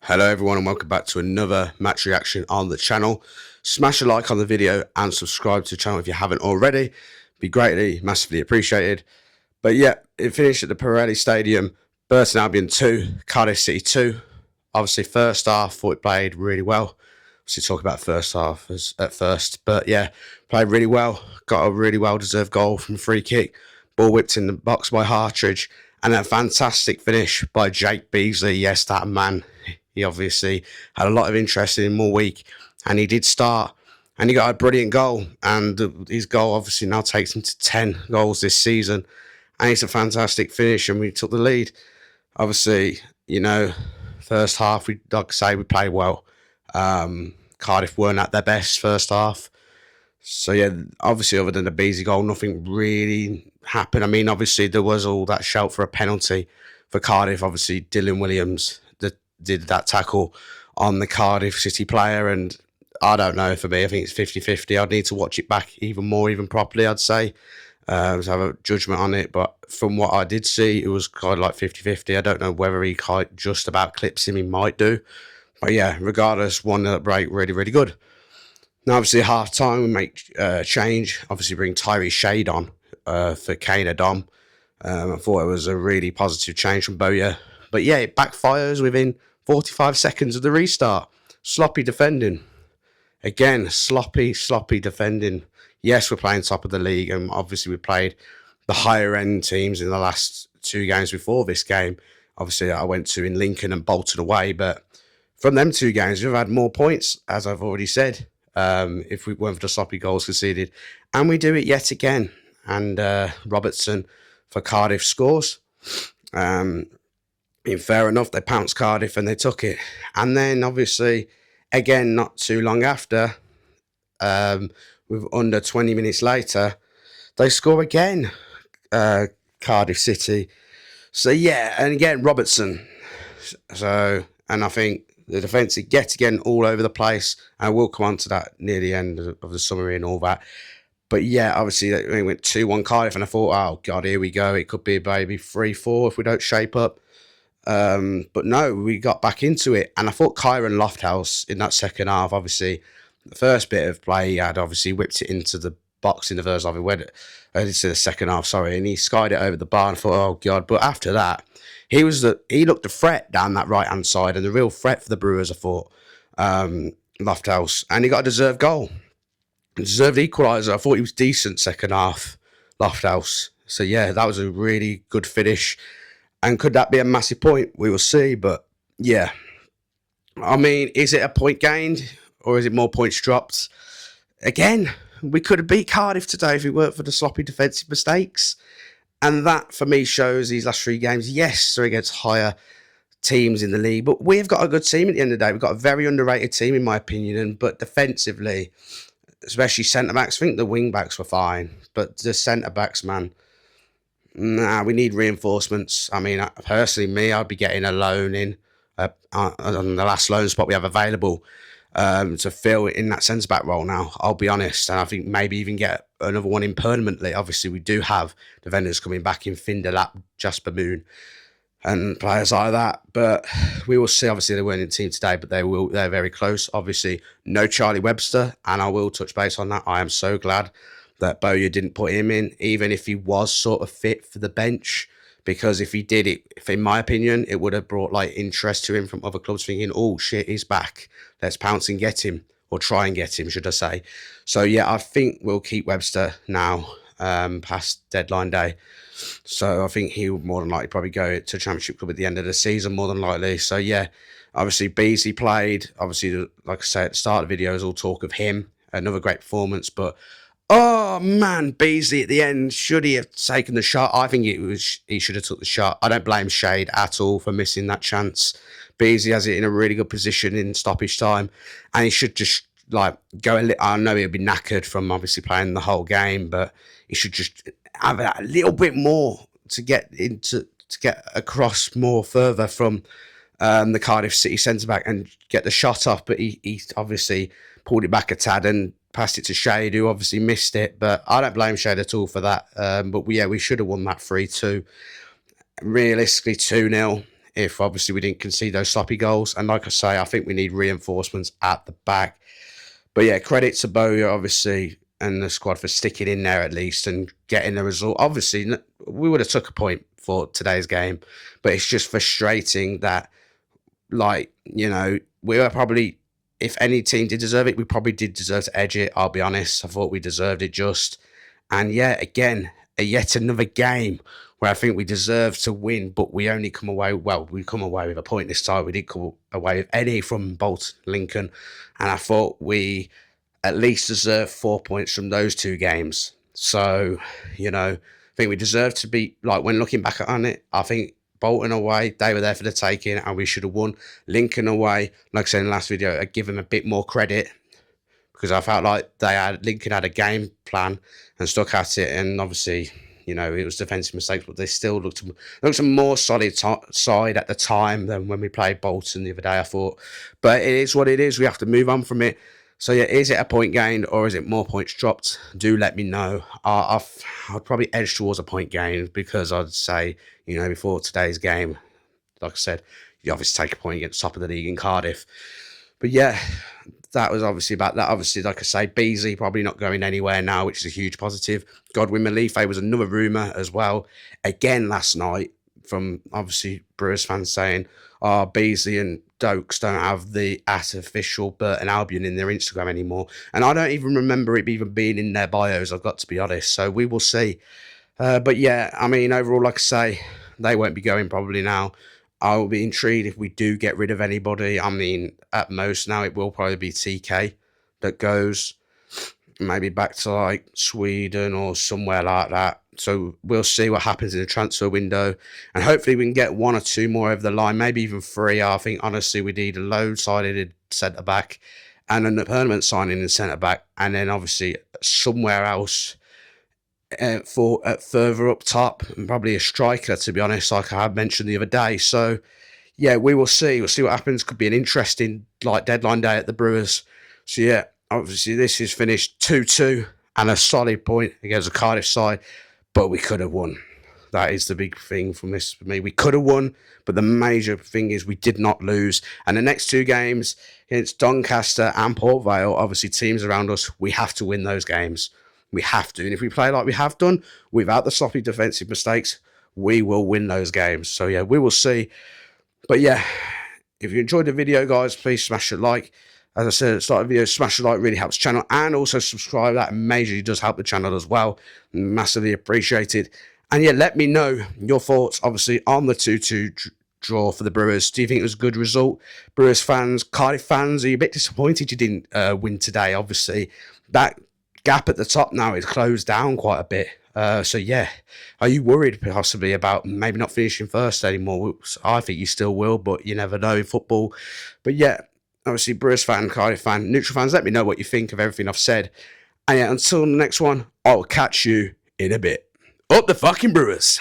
Hello everyone and welcome back to another match reaction on the channel. Smash a like on the video and subscribe to the channel if you haven't already. Be greatly, massively appreciated. But yeah, it finished at the Pirelli Stadium. Burton Albion 2, Cardiff City 2. Obviously first half, thought it played really well. Obviously talk about first half at first. But yeah, played really well. Got a really well-deserved goal from a free kick. Ball whipped in the box by Hartridge. And a fantastic finish by Jake Beasley. Yes, that man. He obviously had a lot of interest in him all week, and he did start, and he got a brilliant goal, and his goal obviously now takes him to 10 goals this season, and it's a fantastic finish, and we took the lead. Obviously, you know, first half, we played well. Cardiff weren't at their best first half. So yeah, obviously other than the Beasley goal, nothing really happened. I mean, obviously there was all that shout for a penalty for Cardiff. Obviously Dylan Williams did that tackle on the Cardiff City player, and I don't know, for me I think it's 50-50. I'd need to watch it back even properly, I'd say, to have a judgment on it. But from what I did see, it was kind of like 50-50. I don't know whether he just about clips him, he might do. But yeah, regardless, 1-0 break, really good. Now, obviously, at half time, we make a change. Obviously, bring Tyree Shade on for Kane Adom. I thought it was a really positive change from Bowyer. But yeah, it backfires within 45 seconds of the restart. Sloppy defending. Again, sloppy defending. Yes, we're playing top of the league, and obviously we played the higher end teams in the last 2 games before this game. Obviously, I went to in Lincoln and Bolton away, but from them 2 games, we've had more points, as I've already said. If we weren't for the sloppy goals conceded. And we do it yet again. And Robertson for Cardiff scores. Fair enough, they pounced Cardiff and they took it. And then, obviously, again, not too long after, with under 20 minutes later, they score again, Cardiff City. So, yeah, and again, Robertson. So, and I think the defence is yet again all over the place. And we'll come on to that near the end of the summary and all that. But yeah, obviously, we went 2-1 Cardiff, and I thought, oh, God, here we go. It could be maybe 3-4 if we don't shape up. But no, we got back into it. And I thought Kyron Lofthouse in that second half, obviously, the first bit of play he had, obviously whipped it into the box in the first half. He went into the second half, sorry, and he skied it over the bar, and I thought, oh, God. But after that, he looked a threat down that right-hand side, and the real threat for the Brewers, I thought, Lofthouse. And he got a deserved goal. A deserved equaliser. I thought he was decent second half, Lofthouse. So, yeah, that was a really good finish. And could that be a massive point? We will see. But, yeah. I mean, is it a point gained, or is it more points dropped? Again, we could have beat Cardiff today if it weren't for the sloppy defensive mistakes. And that, for me, shows these last 3 games, yes, they're against higher teams in the league, but we've got a good team at the end of the day. We've got a very underrated team, in my opinion, but defensively, especially centre-backs, I think the wing-backs were fine, but the centre-backs, man, nah, we need reinforcements. I mean, personally, I'd be getting a loan in on the last loan spot we have available to fill in that centre-back role now, I'll be honest. And I think maybe even get another one in permanently. Obviously, we do have defenders coming back in Finderlap, Jasper Moon, and players like that. But we will see. Obviously, they weren't in the team today, but they're very close. Obviously, no Charlie Webster, and I will touch base on that. I am so glad that Bowyer didn't put him in, even if he was sort of fit for the bench. Because if he did it, in my opinion, it would have brought like interest to him from other clubs thinking, oh shit, he's back. Let's pounce and get him, or try and get him, should I say. So yeah, I think we'll keep Webster now past deadline day. So I think he will more than likely probably go to Championship Club at the end of the season, more than likely. So yeah, obviously Beasley played. Obviously, like I said at the start of the video, is all talk of him. Another great performance, but oh man, Beasley at the end, should he have taken the shot? I think he should have took the shot. I don't blame Shade at all for missing that chance. Beasley has it in a really good position in stoppage time, and he should just like go a little. I know he'll be knackered from obviously playing the whole game, but he should just have a little bit more to get across more further from the Cardiff City centre back and get the shot off. But he obviously pulled it back a tad and passed it to Shade, who obviously missed it. But I don't blame Shade at all for that. But yeah, we should have won that 3-2. Realistically, 2-0 if obviously we didn't concede those sloppy goals. And like I say, I think we need reinforcements at the back. But yeah, credit to Bowyer, obviously, and the squad for sticking in there at least and getting the result. Obviously, we would have took a point for today's game, but it's just frustrating that, like, you know, we were probably, if any team did deserve it, we probably did deserve to edge it. I'll be honest. I thought we deserved it just. And yeah, again, yet another game where I think we deserve to win, but we only come away, well, we come away with a point this time. We did come away with any from Bolton, Lincoln. And I thought we at least deserve 4 points from those two games. So, you know, I think we deserve to be, like, when looking back on it, I think Bolton away, they were there for the taking and we should have won. Lincoln away, like I said in the last video, I'd give them a bit more credit because I felt like Lincoln had a game plan and stuck at it. And obviously, you know, it was defensive mistakes, but they still looked a more solid side at the time than when we played Bolton the other day, I thought. But it is what it is. We have to move on from it. So yeah, is it a point gained or is it more points dropped? Do let me know. I'd probably edge towards a point gained because I'd say, you know, before today's game, like I said, you obviously take a point against top of the league in Cardiff. But yeah, that was obviously about that. Obviously, like I say, Beasley probably not going anywhere now, which is a huge positive. Godwin Malife was another rumour as well. Again, last night, from obviously Brewers fans saying, oh, Beasley and Dokes don't have the official Burton Albion in their Instagram anymore. And I don't even remember it even being in their bios, I've got to be honest. So we will see. But yeah, I mean, overall, like I say, they won't be going probably now. I will be intrigued if we do get rid of anybody. I mean, at most now it will probably be TK that goes. Maybe back to like Sweden or somewhere like that. So we'll see what happens in the transfer window. And hopefully we can get one or two more over the line, maybe even three. I think, honestly, we need a low-sided centre-back and a permanent signing in centre-back. And then, obviously, somewhere else further up top, and probably a striker, to be honest, like I had mentioned the other day. So, yeah, we will see. We'll see what happens. Could be an interesting deadline day at the Brewers. So, yeah, obviously this is finished 2-2 and a solid point against the Cardiff side, but we could have won. That is the big thing from this for me. We could have won, but the major thing is we did not lose. And the next two games against Doncaster and Port Vale, obviously teams around us, we have to win those games. We have to. And if we play like we have done, without the sloppy defensive mistakes, we will win those games. So, yeah, we will see. But, yeah, if you enjoyed the video, guys, please smash a like. As I said at the start of the video, smash a like really helps the channel. And also subscribe. That majorly does help the channel as well. Massively appreciated. And, yeah, let me know your thoughts, obviously, on the 2-2 draw for the Brewers. Do you think it was a good result? Brewers fans, Cardiff fans, are you a bit disappointed you didn't win today? Obviously, that gap at the top now is closed down quite a bit. So, yeah, are you worried possibly about maybe not finishing first anymore? I think you still will, but you never know in football. But, yeah, obviously, Brewers fan, Cardiff fan, neutral fans, let me know what you think of everything I've said. And, yeah, until the next one, I'll catch you in a bit. Up the fucking Brewers.